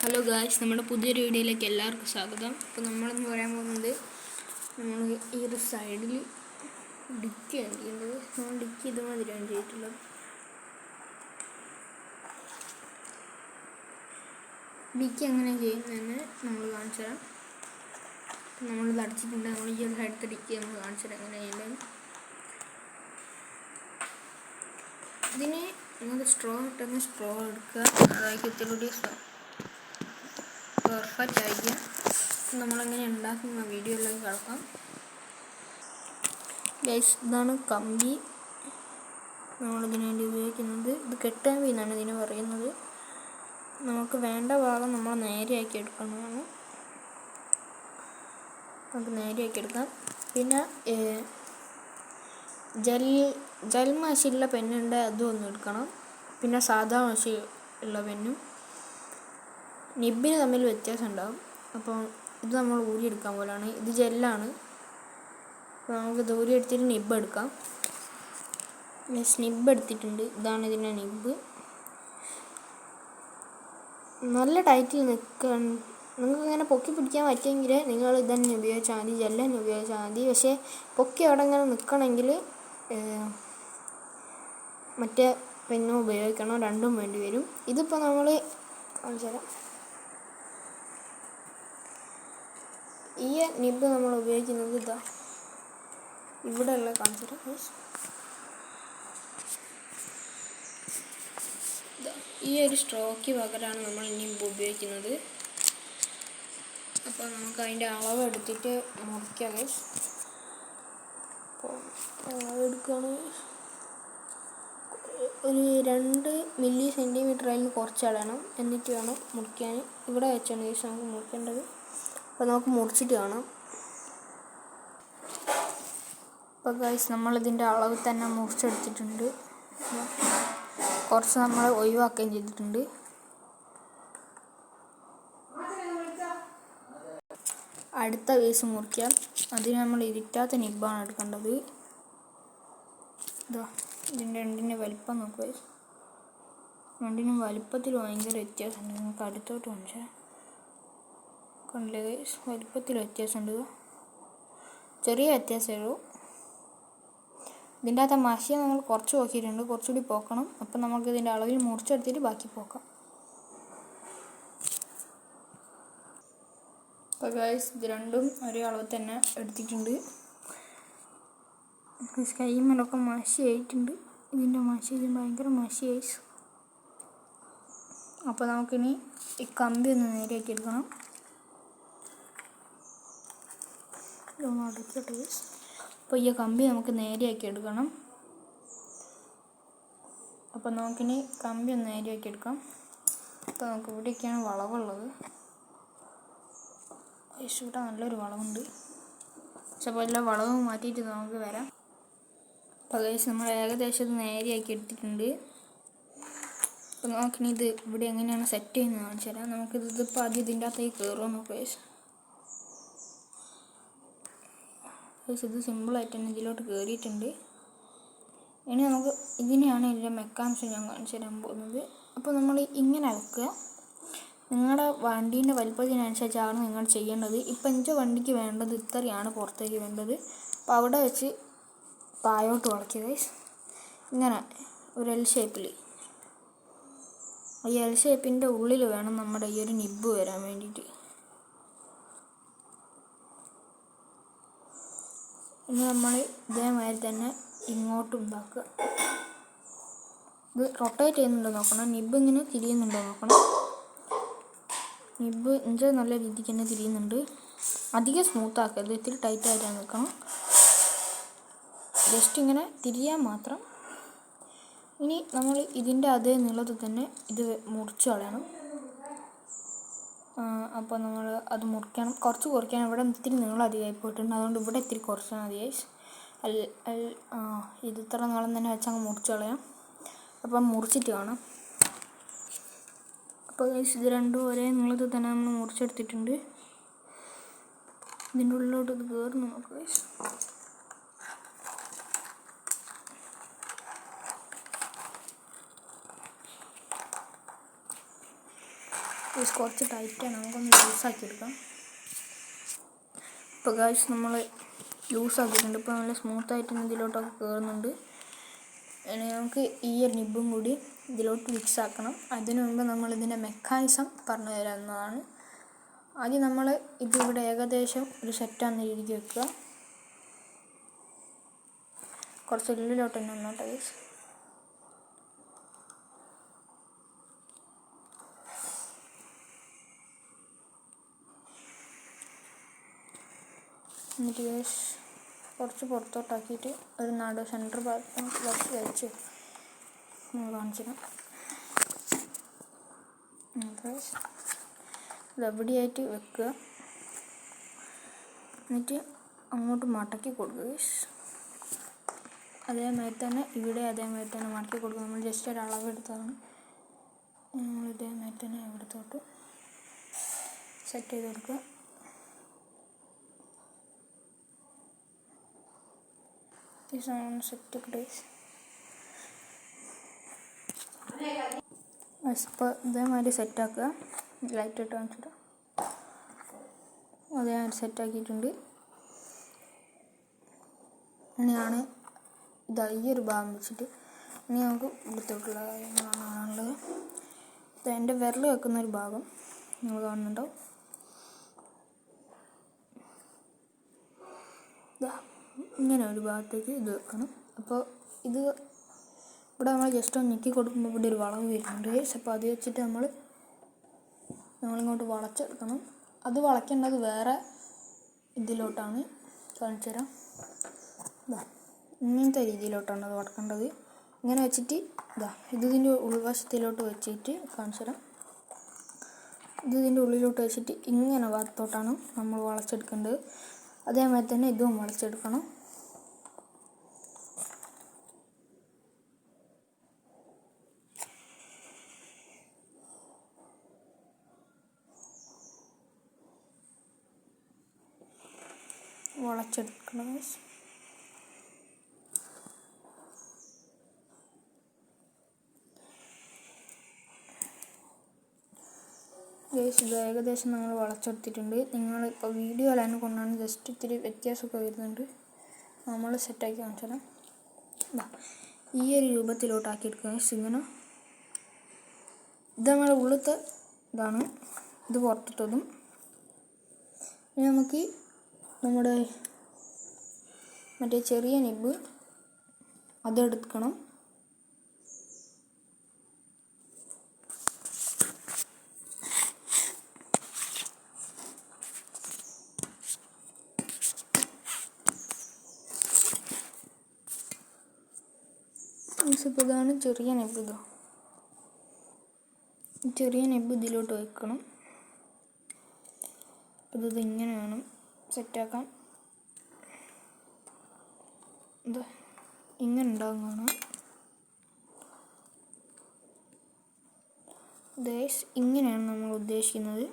Hello guys, നമ്മുടെ പുതിയൊരു വീഡിയോയിലേക്ക് എല്ലാവർക്കും സ്വാഗതം. അപ്പോൾ നമ്മളെന്ന് പറയാൻ പോകുന്നത് നമ്മൾ ഈ ഒരു സൈഡിൽ ഡിക്കിയാണ് ചെയ്യുന്നത്. നമ്മൾ ഡിക്കി ഇതുമാതിരിയാണ് ചെയ്തിട്ടുള്ളത്. ഡിക്കി എങ്ങനെ ചെയ്യുന്നതെന്ന് നമ്മൾ കാണിച്ചു തരാം. നമ്മളിത് അടച്ചിട്ടുണ്ട്. നമ്മൾ ഈ ഒരു സൈഡത്തെ ഡിക്കി നമ്മൾ കാണിച്ചു തരാം എങ്ങനെ ചെയ്യുന്നത്. ഇതിന് നിങ്ങൾ സ്ട്രോ ഇട്ടെന്ന് സ്ട്രോ എടുക്കുക. അതായത് ഇത്തിരി പെർഫെക്റ്റ് ആയിരിക്കും. നമ്മളെങ്ങനെ ഉണ്ടാക്കുന്ന വീഡിയോയിലേക്ക് കിടക്കാം. ഗൈസ്, ഇതാണ് കമ്പി നമ്മളിതിനു വേണ്ടി ഉപയോഗിക്കുന്നത്. ഇത് കെട്ടാമ്പി എന്നാണ് ഇതിന് പറയുന്നത്. നമുക്ക് വേണ്ട ഭാഗം നമ്മൾ നേരെയാക്കി എടുക്കുന്നതാണ്. നമുക്ക് നേരെയാക്കി എടുക്കാം. പിന്നെ ജെൽ മഷിയുള്ള പെന്നുണ്ട്, അതും ഒന്ന് എടുക്കണം. പിന്നെ സാധാ മഷി ഉള്ള പെന്നും നിബിന് തമ്മിൽ വ്യത്യാസം ഉണ്ടാകും. അപ്പോൾ ഇത് നമ്മൾ ഊരിയെടുക്കാൻ പോലെയാണ്. ഇത് ജെല്ലാണ്. അപ്പോൾ നമുക്ക് ഇത് ഊരിയെടുത്തിട്ട് നിബ് എടുക്കാം. നിബ് എടുത്തിട്ടുണ്ട്. ഇതാണ് ഇതിൻ്റെ നിബ്. നല്ല ടൈറ്റിൽ നിൽക്കാൻ നിങ്ങൾക്ക് ഇങ്ങനെ പൊക്കി പിടിക്കാൻ പറ്റുമെങ്കിൽ നിങ്ങൾ ഇതന്നെ ഉപയോഗിച്ചാൽ മതി, ജെല്ല് തന്നെ ഉപയോഗിച്ചാൽ മതി. പക്ഷേ പൊക്കി അവിടെ ഇങ്ങനെ നിൽക്കണമെങ്കിൽ മറ്റേ പെന്നും ഉപയോഗിക്കണം. രണ്ടും വേണ്ടി വരും. ഇതിപ്പോൾ നമ്മൾ കാണിച്ചു തരാം. ഈ നിബ് നമ്മൾ ഉപയോഗിക്കുന്നത് ഇതാ ഇവിടെയുള്ള കാണിച്ചു തരാം. ഈ ഒരു സ്ട്രോക്ക് പകരമാണ് നമ്മൾ നിബ് ഉപയോഗിക്കുന്നത്. അപ്പോൾ നമുക്ക് അതിൻ്റെ അളവ് എടുത്തിട്ട് മുറിക്കാം. അളവെടുക്കുകയാണ്. ഒരു 2 മില്ലി സെൻറ്റിമീറ്റർ അതിന് കുറച്ച് അളയണം. എന്നിട്ട് വേണം മുറിക്കാൻ. ഇവിടെ വെച്ചാണ് നമുക്ക് മുറിക്കേണ്ടത്. അപ്പോൾ നമുക്ക് മുറിച്ചിട്ട് കാണാം. അപ്പോൾ ഗൈസ്, നമ്മളിതിൻ്റെ അളവ് തന്നെ മുറിച്ചെടുത്തിട്ടുണ്ട്. കുറച്ച് നമ്മൾ ഒഴിവാക്കുകയും ചെയ്തിട്ടുണ്ട്. അടുത്ത പീസ് മുറിക്കാം. അതിന് നമ്മൾ ഇരുട്ടാത്ത നിബാണ് എടുക്കേണ്ടത്. ഇതാ ഇതിൻ്റെ രണ്ടിൻ്റെ വലിപ്പം നോക്കുക. രണ്ടിനും വലിപ്പത്തിൽ ഭയങ്കര വ്യത്യാസമുണ്ട്. നമുക്ക് അടുത്തോട്ട് കാണിച്ചാൽ കണ്ടില്ലേ ഗൈസ്, വലിപ്പത്തിൽ വ്യത്യാസമുണ്ട്. ചെറിയ വ്യത്യാസമേ ഉള്ളൂ. ഇതിൻ്റെ അകത്ത് മഷി നമ്മൾ കുറച്ച് പോക്കിയിട്ടുണ്ട്, കുറച്ചുകൂടി പോക്കണം. അപ്പം നമുക്ക് ഇതിൻ്റെ അളവിൽ മുറിച്ചെടുത്തിട്ട് ബാക്കി പോക്കാം. അപ്പോൾ ഗൈസ്, ഇത് രണ്ടും ഒരേ അളവ് തന്നെ എടുത്തിട്ടുണ്ട്. കൈമേലൊക്കെ മഷി ആയിട്ടുണ്ട്. ഇതിൻ്റെ മഷി ഭയങ്കര മഷി ആയി. അപ്പോൾ നമുക്കിനി ഈ കമ്പി ഒന്ന് നേരെയാക്കി എടുക്കണം. അപ്പോൾ ഈ കമ്പി നമുക്ക് നേരെയാക്കി എടുക്കണം. അപ്പോൾ നമുക്കിനി കമ്പി ഒന്ന് നേരെയാക്കി എടുക്കാം. അപ്പോൾ നമുക്ക് ഇവിടെയൊക്കെയാണ് വളവുള്ളത്. ഇവിടെ നല്ലൊരു വളവുണ്ട്. പക്ഷെ അപ്പോൾ എല്ലാ വളവും മാറ്റിയിട്ട് നമുക്ക് വരാം. അപ്പോൾ ഗൈസ്, നമ്മൾ ഏകദേശം ഇത് നേരെയാക്കി എടുത്തിട്ടുണ്ട്. അപ്പോൾ നമുക്കിനി ഇത് ഇവിടെ എങ്ങനെയാണ് സെറ്റ് ചെയ്യുന്നത് കാണിച്ചു തരാം. നമുക്കിതിപ്പോൾ ആദ്യം ഇതിൻ്റെ അകത്തേക്ക് കയറുമോ നോക്കാം ഗൈസ്. ഇത് സിമ്പിളായിട്ട് തന്നെ ഇതിലോട്ട് കയറിയിട്ടുണ്ട്. ഇനി നമുക്ക് ഇതിനെയാണ് ഇതിൻ്റെ മെക്കാനിസം ഞാൻ കാണിച്ചു തരാൻ പോകുന്നത്. അപ്പോൾ നമ്മൾ ഇങ്ങനെ വെക്കുക. നിങ്ങളുടെ വണ്ടീൻ്റെ വലിപ്പത്തിനനുസരിച്ചാണ് നിങ്ങൾ ചെയ്യേണ്ടത്. ഇപ്പം എൻ്റെ വണ്ടിക്ക് വേണ്ടത് ഇത്രയാണ് പുറത്തേക്ക് വേണ്ടത്. അപ്പോൾ അവിടെ വെച്ച് താഴോട്ട് വളയ്ക്കുക. ഇങ്ങനെ ഒരു എൽ ഷേപ്പിൽ. ഈ എൽ ഷേപ്പിൻ്റെ ഉള്ളിൽ വേണം നമ്മുടെ ഈ ഒരു നിബ് വരാൻ വേണ്ടിയിട്ട്. ഇനി നമ്മൾ ഇതേമാതിരി തന്നെ ഇങ്ങോട്ടും ഉണ്ടാക്കുക. ഇത് റൊട്ടേറ്റ് ചെയ്യുന്നുണ്ടോ നോക്കണം. നിബ് ഇങ്ങനെ തിരിയുന്നുണ്ടോ നോക്കണം. നിബ് ഇഞ്ച നല്ല രീതിക്ക് തന്നെ തിരിയുന്നുണ്ട്. അധികം സ്മൂത്ത് ആക്കരുത്, ഇത്തിരി ടൈറ്റായിട്ട് നിൽക്കണം. ജസ്റ്റ് ഇങ്ങനെ തിരിയാൻ മാത്രം. ഇനി നമ്മൾ ഇതിൻ്റെ അതേ നീളത്തിൽ തന്നെ ഇത് മുറിച്ച് കളയണം. അപ്പോൾ നമ്മൾ അത് മുറിക്കണം. കുറച്ച് കുറയ്ക്കണം. ഇവിടെ ഇത്തിരി നീളം അധികമായി പോയിട്ടുണ്ട്. അതുകൊണ്ട് ഇവിടെ ഇത്തിരി കുറച്ചാൽ മതിയായി. ഇത് ഇത്ര നീളം തന്നെ വെച്ച് അങ്ങ് മുറിച്ച് കളയാം. അപ്പം മുറിച്ചിട്ട് കാണാം. അപ്പോൾ ഇത് രണ്ടും ഒരേ നീളത്തിൽ തന്നെ നമ്മൾ മുറിച്ചെടുത്തിട്ടുണ്ട്. ഇതിൻ്റെ ഉള്ളിലോട്ട് ഇത് കയറി നമുക്ക് ഇത് കുറച്ച് ടൈറ്റാണ്, നമുക്കൊന്ന് ലൂസാക്കി എടുക്കാം. ഇപ്പോൾ ഗൈസ് നമ്മൾ ലൂസാക്കിയിട്ടുണ്ട്. ഇപ്പോൾ നല്ല സ്മൂത്തായിട്ട് ഇതിലോട്ടൊക്കെ കയറുന്നുണ്ട്. ഇനി നമുക്ക് ഈ ഒരു നിബും കൂടി ഇതിലോട്ട് മിക്സ് ആക്കണം. അതിനു മുമ്പ് നമ്മൾ ഇതിൻ്റെ മെക്കാനിസം പറഞ്ഞു തരാവുന്നതാണ്. ആദ്യം നമ്മൾ ഇതിവിടെ ഏകദേശം ഒരു സെറ്റാകുന്ന രീതിക്ക് വെക്കുക. കുറച്ച് ഉള്ളിലോട്ട് തന്നെ വന്നോട്ടെ ഗൈസ്. എന്നിട്ട് ഗൈസ് കുറച്ച് പുറത്തോട്ടാക്കിയിട്ട് ഒരു നടു സെൻറ്റർ ഭാഗത്ത് വെച്ച് കാണിച്ചു തരാം. ഇതെവിടെയായിട്ട് വെക്കുക. എന്നിട്ട് അങ്ങോട്ട് മടക്കി കൊടുക്കുക. അതേമാതിരി തന്നെ ഇവിടെ അതേമാതിരി തന്നെ മടക്കി കൊടുക്കുക. നമ്മൾ ജസ്റ്റ് ഒരു അളവ് എടുത്തതാണ്. നമ്മൾ ഇതേമാതിരി തന്നെ ഇവിടത്തോട്ട് സെറ്റ് ചെയ്ത് കൊടുക്കുക. ഈ സാധനം സെറ്റ് ഗൈസ്. ഇപ്പോൾ ഇതേമാതിരി സെറ്റാക്കുക. ലൈറ്റ് ഇട്ട് കാണിച്ചിട്ട് അതേമാതിരി സെറ്റാക്കിയിട്ടുണ്ട്. ഇനിയാണ് ഇതാ ഈ ഒരു ഭാഗം വെച്ചിട്ട് ഇനി നമുക്ക് ഇവിടുത്തോട്ടുള്ള കാര്യങ്ങളാണ് കാണാനുള്ളത്. ഇത് എൻ്റെ വിരൽ വെക്കുന്ന ഒരു ഭാഗം നിങ്ങൾ കാണുന്നുണ്ടോ? ഇതാ ഇങ്ങനെ ഒരു ഭാഗത്തേക്ക് ഇത് വെക്കണം. അപ്പോൾ ഇത് ഇവിടെ നമ്മൾ ജസ്റ്റ് ഒന്ന് ഞെക്കി കൊടുക്കുമ്പോൾ ഇവിടെ ഒരു വളവ് വരുന്നുണ്ട്. അപ്പോൾ അത് വെച്ചിട്ട് നമ്മളിങ്ങോട്ട് വളച്ചെടുക്കണം. അത് വളയ്ക്കേണ്ടത് വേറെ ഇതിലോട്ടാണ്, കാണിച്ചു തരാം. ഇതാ ഇങ്ങനത്തെ രീതിയിലോട്ടാണ് അത് വളക്കേണ്ടത്. ഇങ്ങനെ വെച്ചിട്ട് ഇതാ ഇതിൻ്റെ ഉൾവശത്തിലോട്ട് വെച്ചിട്ട് കാണിച്ചു തരാം. ഇതിൻ്റെ ഉള്ളിലോട്ട് വെച്ചിട്ട് ഇങ്ങനെ ഭാഗത്തോട്ടാണ് നമ്മൾ വളച്ചെടുക്കേണ്ടത്. അതേമാതിരി തന്നെ ഇതും വളച്ചെടുക്കണം. വളച്ചെടുക്കണം. ഗൈസ് ഇത് ഏകദേശം നമ്മൾ വളച്ചെടുത്തിട്ടുണ്ട്. നിങ്ങളിപ്പോൾ വീഡിയോയിലാണ് കൊണ്ടാണ് ജസ്റ്റ് ഇത്തിരി വ്യത്യാസമൊക്കെ വരുന്നുണ്ട്. നമ്മൾ സെറ്റാക്കി കാണിച്ചാൽ ഈ ഒരു രൂപത്തിലോട്ടാക്കിയെടുക്കുക. ഇങ്ങനെ ഇത് നമ്മുടെ ഉള്ളിലത്തെ ഇതാണ്, ഇത് പുറത്തിട്ടതും. ഇനി നമുക്ക് നമ്മുടെ മറ്റേ ചെറിയ നിബ് അതെടുക്കണം. ഇപ്പോൾ ഇതാണ് ചെറിയ നെബ്. ചെറിയ നെബ് ഇതിലോട്ട് വെക്കണം. ഇത് ഇങ്ങനെ വേണം സെറ്റാക്കാൻ. ഇത് ഇങ്ങനെ ഉണ്ടാകുന്നതാണ്. ഇങ്ങനെയാണ് നമ്മൾ ഉദ്ദേശിക്കുന്നത്.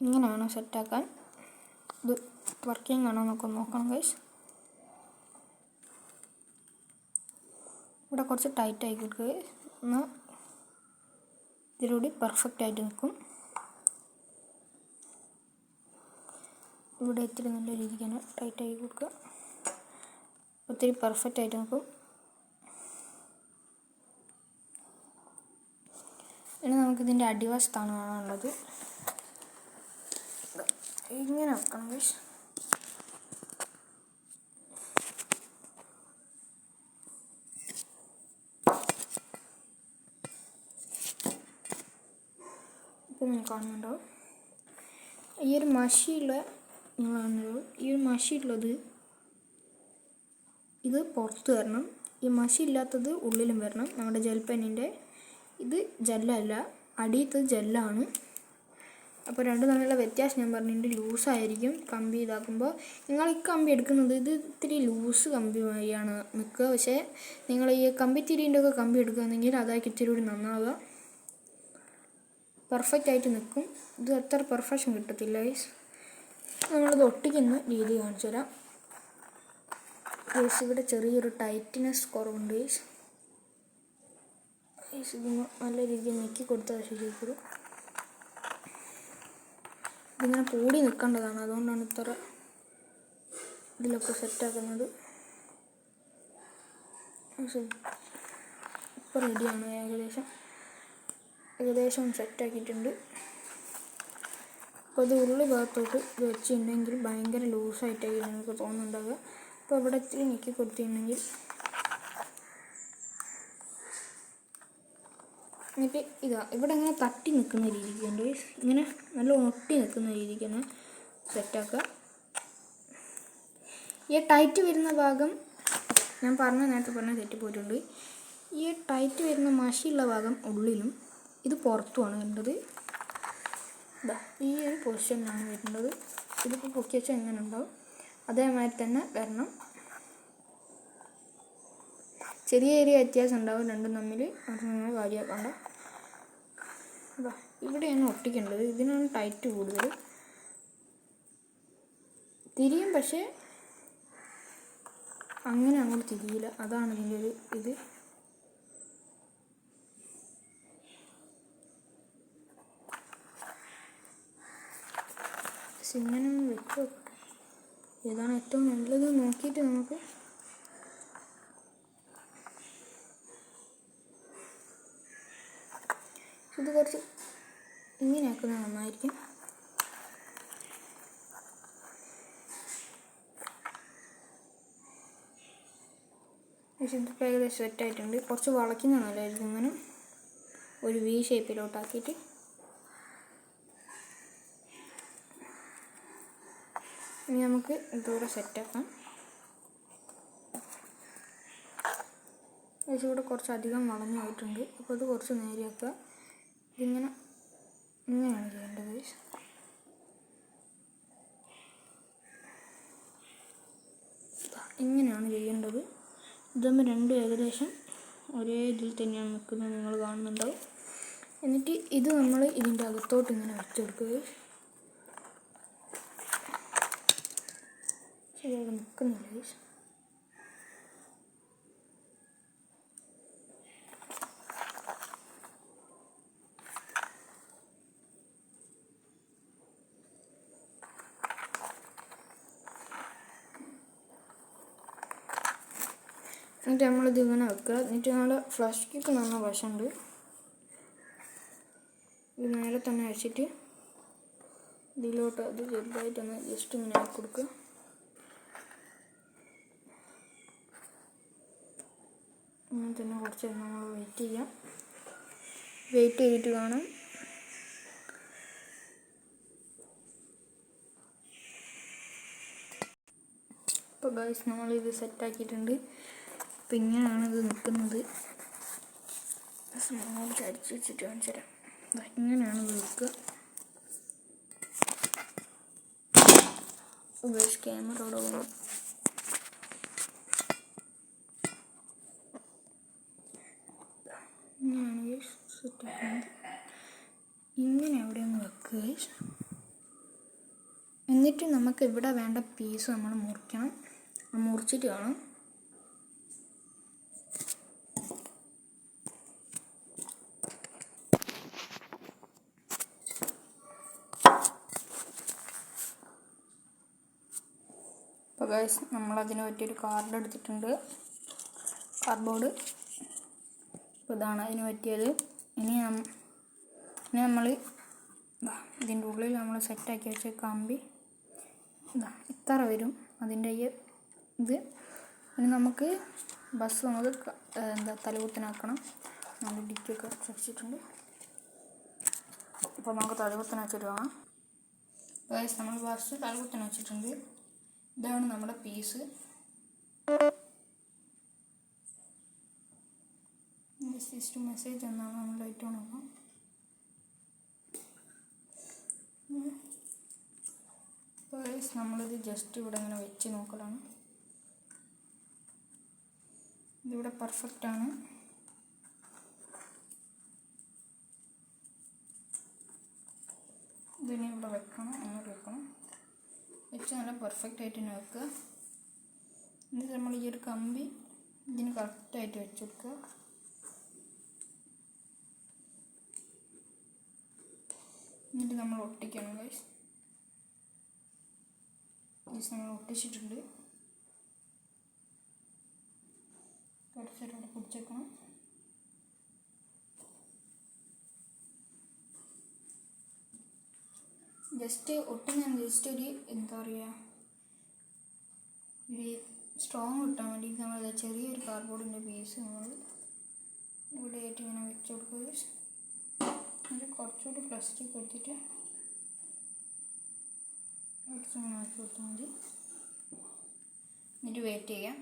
ഇങ്ങനെയാണ് സെറ്റാക്കാൻ. ഇത് വർക്കിംഗ് ആണോ എന്നൊക്കെ നോക്കണം ഗൈസ്. ഇവിടെ കുറച്ച് ടൈറ്റ് ആയി കൊടുക്കുക. എന്നാൽ ഇതിലൂടെ പെർഫെക്റ്റ് ആയിട്ട് നിൽക്കും. ഇവിടെ ഇത്തിരി നല്ല രീതിക്കാണ് ടൈറ്റ് ആക്കി കൊടുക്കുക. ഒത്തിരി പെർഫെക്റ്റ് ആയിട്ട് നിൽക്കും. ഇനി നമുക്കിതിൻ്റെ അടിവശത്താണ് കാണാനുള്ളത്. ഇങ്ങനെ വെക്കണം ഗൈസ്. കാണുന്നുണ്ടോ? ഈ ഒരു മഷിയുള്ളത് ഇത് പുറത്ത് വരണം. ഈ മഷി ഇല്ലാത്തത് ഉള്ളിലും വരണം. നമ്മുടെ ജെൽ പെന്നിൻ്റെ ഇത് ജെല്ലല്ല, അടിയത്തത് ജെല്ലാണ്. അപ്പോൾ രണ്ടും തമ്മിലുള്ള വ്യത്യാസം ഞാൻ പറഞ്ഞിട്ടുണ്ട്. ലൂസായിരിക്കും കമ്പി ഇതാക്കുമ്പോൾ. നിങ്ങൾ ഈ കമ്പി എടുക്കുന്നത് ഇത് ഇത്തിരി ലൂസ് കമ്പിയായാണ് നിൽക്കുക. പക്ഷേ നിങ്ങൾ ഈ കമ്പിത്തിരീൻ്റെ ഒക്കെ കമ്പി എടുക്കുകയാണെങ്കിൽ അതാക്കി ഇത്തിരി കൂടി നന്നാവുക, പെർഫെക്റ്റ് ആയിട്ട് നിൽക്കും. ഇത് അത്ര പെർഫെക്ഷൻ കിട്ടത്തില്ല ഗൈസ്. നമ്മളിത് ഒട്ടിക്കുന്ന രീതി കാണിച്ചു തരാം ഗൈസ്. ഇവിടെ ചെറിയൊരു ടൈറ്റ്നെസ് കുറവുണ്ട് ഗൈസ്. ഇതിന് നല്ല രീതിയിൽ ഞെക്കി കൊടുത്താൽ ശരിയായിക്കോളും. ഇതിങ്ങനെ പൂടി നിൽക്കേണ്ടതാണ്, അതുകൊണ്ടാണ് ഇത്ര ഇതിലൊക്കെ സെറ്റാക്കുന്നത്. ഇപ്പോൾ റെഡിയാണ്, ഏകദേശം സെറ്റാക്കിയിട്ടുണ്ട്. അപ്പോൾ ഇത് ഉള്ളി ഭാഗത്തോട്ട് ഇത് വെച്ചിട്ടുണ്ടെങ്കിൽ ഭയങ്കര ലൂസായിട്ടായിരിക്കും നിങ്ങൾക്ക് തോന്നുന്നുണ്ടാവുക. അപ്പോൾ ഇവിടെ ഇത്തിരി ഞെക്കി കൊടുത്തിട്ടുണ്ടെങ്കിൽ എന്നിട്ട് ഇവിടെ ഇങ്ങനെ തട്ടി നിൽക്കുന്ന രീതിക്ക് ഉണ്ട്, ഇങ്ങനെ നല്ല ഒട്ടി നിൽക്കുന്ന രീതിക്ക് തന്നെ സെറ്റാക്കുക. ഈ ടൈറ്റ് വരുന്ന ഭാഗം ഞാൻ നേരത്തെ പറഞ്ഞ തെറ്റിപ്പോയിട്ടുണ്ട്. ഈ ടൈറ്റ് വരുന്ന മഷിയുള്ള ഭാഗം ഉള്ളിലും ഇത് പുറത്തുമാണ് വേണ്ടത്. ഈ ഒരു പൊസിഷനിലാണ് വരുന്നത്. ഇതിപ്പോൾ പൊക്കി വെച്ചാൽ എങ്ങനെ ഉണ്ടാവും അതേമാതിരി തന്നെ വരണം. ചെറിയ വ്യത്യാസം ഉണ്ടാവും രണ്ടും തമ്മിൽ, അത് നിങ്ങൾ കാര്യമാക്കണ്ട. ഇവിടെയാണ് ഒട്ടിക്കേണ്ടത്, ഇതിനാണ് ടൈറ്റ് കൂടുതൽ. തിരിയും, പക്ഷേ അങ്ങനെ അങ്ങോട്ട് തിരിയില്ല, അതാണ് ഇതിൻ്റെ ഒരു ഇത്. ഇങ്ങനെ വെച്ച് ഏതാണ് ഏറ്റവും നല്ലത് നോക്കിയിട്ട് നമുക്ക് ഇത് കുറച്ച് ഇങ്ങനെ ആക്കുന്നത് നന്നായിരിക്കും. ഇതിപ്പോൾ ഏകദേശം സെറ്റായിട്ടുണ്ട്. കുറച്ച് വളയ്ക്കുന്ന നല്ലതായിരിക്കും, ഇങ്ങനെ ഒരു വി ഷേപ്പിലോട്ടാക്കിയിട്ട്. ഇനി നമുക്ക് ഇതുകൂടെ സെറ്റാക്കാം. ഇതിലൂടെ കുറച്ചധികം വളഞ്ഞു പോയിട്ടുണ്ട്, അപ്പോൾ ഇത് കുറച്ച് നേരെയാക്കുക. ഇങ്ങനെയാണ് ചെയ്യേണ്ടത്. ഇങ്ങനെയാണ് ചെയ്യേണ്ടത്. ഇതാകുമ്പോൾ രണ്ടും ഏകദേശം ഒരേ ഇതിൽ തന്നെയാണ് നിൽക്കുന്നത്, നിങ്ങൾ കാണുന്നുണ്ടാവും. എന്നിട്ട് ഇത് നമ്മൾ ഇതിൻ്റെ അകത്തോട്ട് ഇങ്ങനെ വെച്ചെടുക്കുക. ശരി, അവിടെ നിൽക്കുന്നില്ല. എന്നിട്ട് നമ്മളിത് ഇങ്ങനെ വെക്കുക. എന്നിട്ട് നമ്മുടെ ഫ്ലഷ് കിക്ക് നല്ല വശമുണ്ട്, ഇത് നേരെ തന്നെ വെച്ചിട്ട് ഇതിലോട്ട് അത് ചെറുതായിട്ടൊന്ന് ജസ്റ്റ് ഇങ്ങനെ ആക്കി കൊടുക്കുക. അങ്ങനെ തന്നെ കുറച്ച് നമ്മൾ വെയിറ്റ് ചെയ്യാം. വെയിറ്റ് ചെയ്തിട്ട് കാണാം. ഇപ്പോൾ ഗൈസ് നമ്മളിത് സെറ്റാക്കിയിട്ടുണ്ട്. അപ്പോൾ ഇങ്ങനെയാണ് ഇത് നിൽക്കുന്നത്. സ്മോള് അടിച്ച് വെച്ചിട്ട് കാണിച്ചു തരാം. ഇങ്ങനെയാണ് ഇത് നിൽക്കുക. ഗൈസ് ക്യാമറ അവിടെ പോകുന്നു. ഇങ്ങനെയാണ് ഗൈസ് സെറ്റാക്കുന്നത്. ഇങ്ങനെ അവിടെ ഒന്ന് വെക്കുക ഗൈസ്. എന്നിട്ട് നമുക്ക് ഇവിടെ വേണ്ട പീസ് നമ്മൾ മുറിക്കണം. മുറിച്ചിട്ട് കാണാം. അപ്പോൾ ഗൈസ് നമ്മളതിന് പറ്റിയൊരു കാർഡ് എടുത്തിട്ടുണ്ട്, കാർഡ്ബോർഡ്. അപ്പോൾ ഇതാണ് അതിന് പറ്റിയത്. ഇനി നമ്മൾ ഇതിൻ്റെ ഉള്ളിൽ നമ്മൾ സെറ്റാക്കി വെച്ച കമ്പി ഇത്ര വരും അതിൻ്റെ ഇത്. ഇനി നമുക്ക് ബസ് നമുക്ക് തലകുത്തനാക്കണം. നമ്മൾ ഡിക്കൊക്കെ വെച്ചിട്ടുണ്ട്. ഇപ്പോൾ നമുക്ക് തലകുത്തന വെച്ചിട്ട് കാണാം. ഗൈസ് നമ്മൾ ബസ് തലകുത്തന വെച്ചിട്ടുണ്ട്. ഇതാണ് നമ്മുടെ പീസ്. ജസ്റ്റ് മെസ്സേജ് എന്നാണ് നമ്മൾ ലൈറ്റ് ഓൺ ആക്കാം. നമ്മളിത് ജസ്റ്റ് ഇവിടെ ഇങ്ങനെ വെച്ച് നോക്കലാണ്. ഇതിവിടെ പെർഫെക്റ്റാണ്. ഇതിനെ ഇവിടെ വെക്കണം, അങ്ങോട്ട് വെക്കണം. വെച്ച് നല്ല പെർഫെക്റ്റ് ആയിട്ട് തന്നെ വെക്കുക. എന്നിട്ട് നമ്മൾ ഈ ഒരു കമ്പി ഇതിന് കറക്റ്റായിട്ട് വെച്ച് കൊടുക്കുക. എന്നിട്ട് നമ്മൾ ഒട്ടിക്കണം ഗൈസ്. നമ്മൾ ഒട്ടിച്ചിട്ടുണ്ട്. കുറച്ചേരം പിടിച്ചേക്കണം. ജസ്റ്റ് ഒട്ടുന്ന ജസ്റ്റ് ഒരു എന്താ പറയുക, ഒരു സ്ട്രോങ് കിട്ടാൻ വേണ്ടി നമ്മൾ ചെറിയൊരു കാർഡ്ബോർഡിൻ്റെ പീസ് നമ്മൾ ഇവിടെ ആയിട്ട് ഇങ്ങനെ വെച്ച് കൊടുക്കുക. എന്നിട്ട് കുറച്ചുകൂടി പ്ലാസ്റ്റിക് എടുത്തിട്ട് കുറച്ചിങ്ങനെ ആക്കി കൊടുത്താൽ മതി. എന്നിട്ട് വെയിറ്റ് ചെയ്യാം.